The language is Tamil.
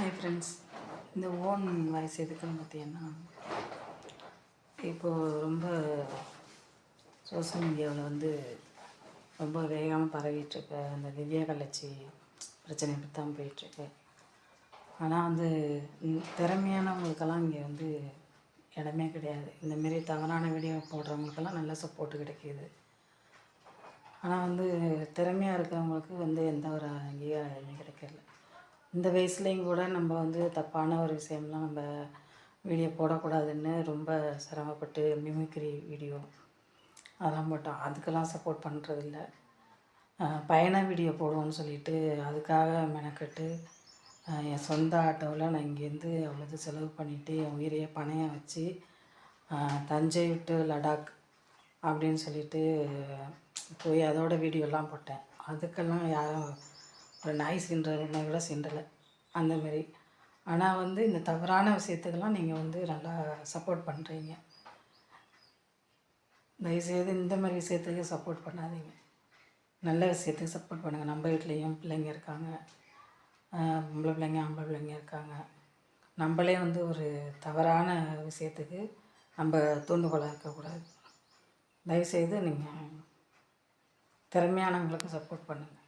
Hi friends. இந்த ஓன் வாய்ஸ் எதுக்குன்னு பார்த்தீங்கன்னா, இப்போது ரொம்ப சோஷியல் மீடியாவில் ரொம்ப வேகமாக பரவிட்டுருக்க அந்த திவ்யா கள்ளச்சி பிரச்சனை பற்றி தான் போயிட்டுருக்கு. ஆனால் திறமையானவங்களுக்கெல்லாம் இங்கே இடமே கிடையாது. இந்தமாரி தவறான வீடியோ போடுறவங்களுக்கெல்லாம் நல்ல சப்போர்ட்டு கிடைக்கிது. ஆனால் திறமையாக இருக்கிறவங்களுக்கு எந்த ஒரு அங்கீகாரமே கிடைக்கல. இந்த வயசுலேயும் கூட நம்ம தப்பான ஒரு விஷயம்லாம் நம்ம வீடியோ போடக்கூடாதுன்னு ரொம்ப சிரமப்பட்டு மிமிக்ரி வீடியோ அதெல்லாம் போட்டோம். அதுக்கெல்லாம் சப்போர்ட் பண்ணுறதில்ல. பயண வீடியோ போடுவோன்னு சொல்லிட்டு அதுக்காக மெனக்கட்டு என் சொந்த ஆட்டோவில் நான் இங்கேருந்து அவ்வளோது செலவு பண்ணிவிட்டு என் உயிரையே பணையம் வச்சு தஞ்சை விட்டு லடாக் அப்படின்னு சொல்லிட்டு போய் அதோட வீடியோலாம் போட்டேன். அதுக்கெல்லாம் யாரும் ஒரு நாய் சீண்டுறதுனா கூட சீண்டலை அந்தமாரி. ஆனால் இந்த தவறான விஷயத்துக்கெல்லாம் நீங்கள் நல்லா சப்போர்ட் பண்ணுறீங்க. தயவுசெய்து இந்த மாதிரி விஷயத்துக்கு சப்போர்ட் பண்ணாதீங்க. நல்ல விஷயத்துக்கு சப்போர்ட் பண்ணுங்கள். நம்ம வீட்லேயும் பிள்ளைங்க இருக்காங்க, பொம்பளை பிள்ளைங்க ஆம்பளை பிள்ளைங்க இருக்காங்க. நம்மளே ஒரு தவறான விஷயத்துக்கு நம்ம தூண்டுகோலாக இருக்கக்கூடாது. தயவுசெய்து நீங்கள் திறமையானவங்களுக்கு சப்போர்ட் பண்ணுங்கள்.